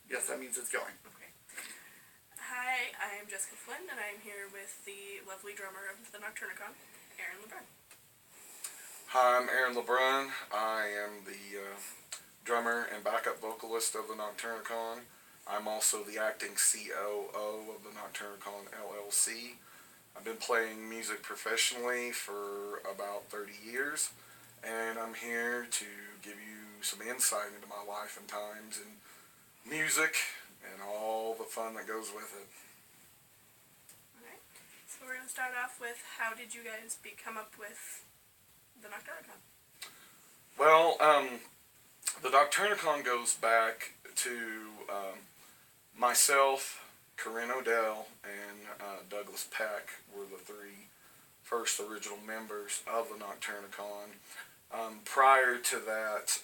Yes, that means it's going. Okay. Hi, I'm Jessica Flynn, and I'm here with the lovely drummer of the Nocturnicon, Aaron LeBrun. Hi, I'm Aaron LeBrun. I am the drummer and backup vocalist of the Nocturnicon. I'm also the acting COO of the Nocturnicon LLC. I've been playing music professionally for about 30 years, and I'm here to give you some insight into my life and times in music and all the fun that goes with it. Alright, so we're going to start off with, how did you guys come up with the Nocturnicon? Well, the Nocturnicon goes back to myself, Corinne Odell, and Douglas Peck were the three first original members of the Nocturnicon. Prior to that,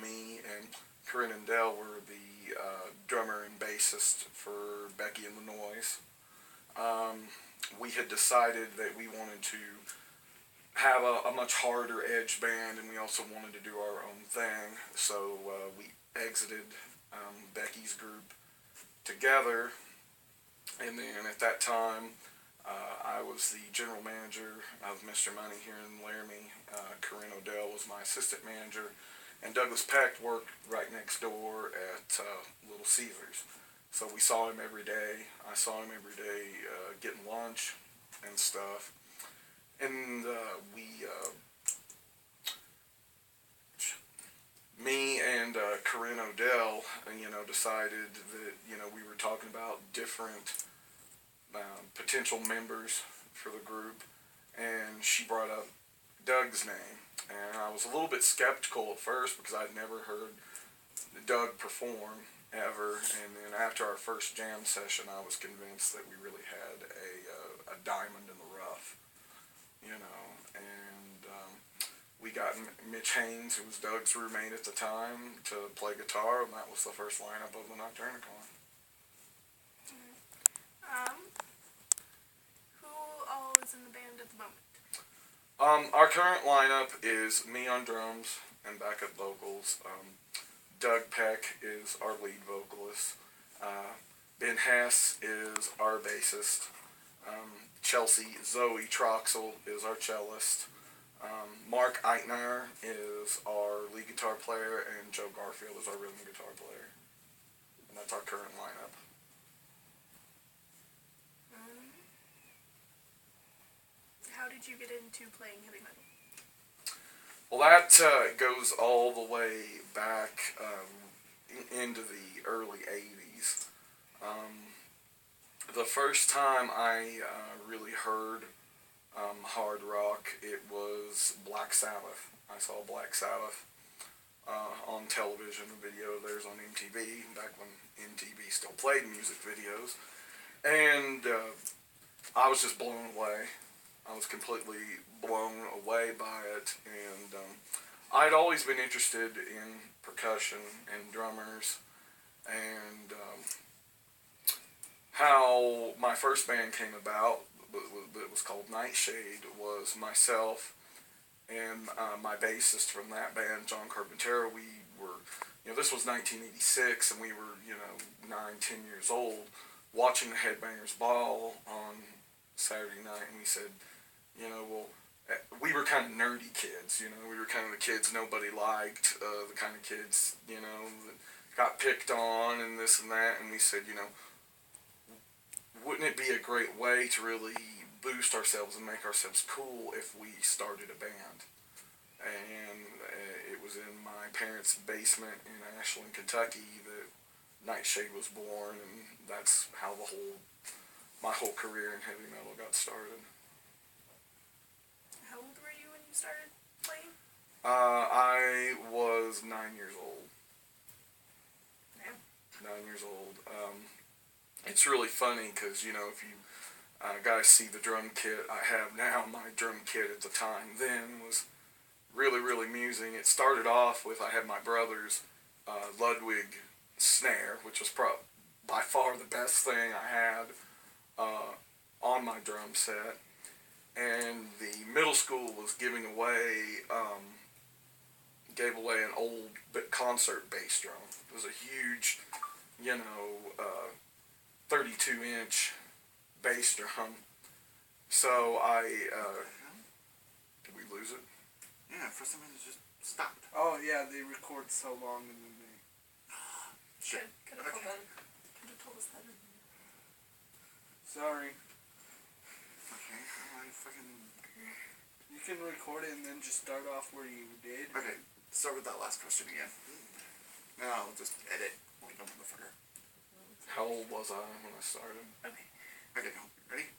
me and Corinne and Dell were the drummer and bassist for Becky and the Noise. We had decided that we wanted to have a much harder edge band, and we also wanted to do our own thing, so we exited Becky's group together, and then at that time I was the general manager of Mr. Money here in Laramie. Corinne Odell was my assistant manager, and Douglas Peck worked right next door at Little Caesars. So we saw him every day. I saw him every day getting lunch and stuff. And me and Corinne Odell, decided that, we were talking about different potential members for the group, and she brought up Doug's name. And I was a little bit skeptical at first because I'd never heard Doug perform ever. And then after our first jam session, I was convinced that we really had a diamond in the rough, and we got Mitch Haynes, who was Doug's roommate at the time, to play guitar, and that was the first lineup of the Nocturnicon. Who all is in the band at the moment? Our current lineup is me on drums and backup vocals. Doug Peck is our lead vocalist. Ben Hess is our bassist. Chelsea Zoe Troxel is our cellist. Mark Eitner is our lead guitar player, and Joe Garfield is our rhythm guitar player. And that's our current lineup. How did you get into playing heavy metal? Well, that goes all the way back into the early 80s. The first time I really heard hard rock, it was Black Sabbath. I saw Black Sabbath on television, a video of theirs on MTV, back when MTV still played music videos. And I was just blown away. I was completely blown away by it, and I'd always been interested in percussion and drummers, and how my first band came about, that was called Nightshade, was myself and my bassist from that band, John Carpentero. We were, this was 1986, and we were, 9, 10 years old, watching the Headbangers Ball on Saturday night, and we said, we were kind of nerdy kids, we were kind of the kids nobody liked, the kind of kids, that got picked on and this and that, and we said, wouldn't it be a great way to really boost ourselves and make ourselves cool if we started a band? And it was in my parents' basement in Ashland, Kentucky, that Nightshade was born, and that's how my whole career in heavy metal got started. How old were you when you started playing? I was 9 years old. Yeah. 9 years old. It's really funny because, if you guys see the drum kit I have now, my drum kit at the time then was really, really amusing. It started off with, I had my brother's Ludwig snare, which was by far the best thing I had on my drum set. And the middle school was gave away an old concert bass drum. It was a huge 32-inch bass drum. So did we lose it? Yeah, for some reason it just stopped. Oh yeah, they record so long and then they... Shit. Could have told us that. Sorry. Okay, I fucking... You can record it and then just start off where you did. Okay, start with that last question again. Now I'll just edit like a motherfucker. How old was I when I started? Okay. Okay, go. Ready?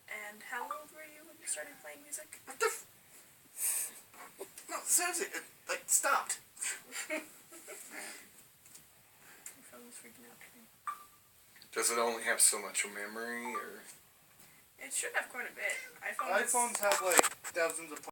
And how old were you when you started playing music? What the No, seriously, it, like, stopped. Your phone was freaking out. Does it only have so much memory, or? It should have quite a bit. iPhones have like thousands of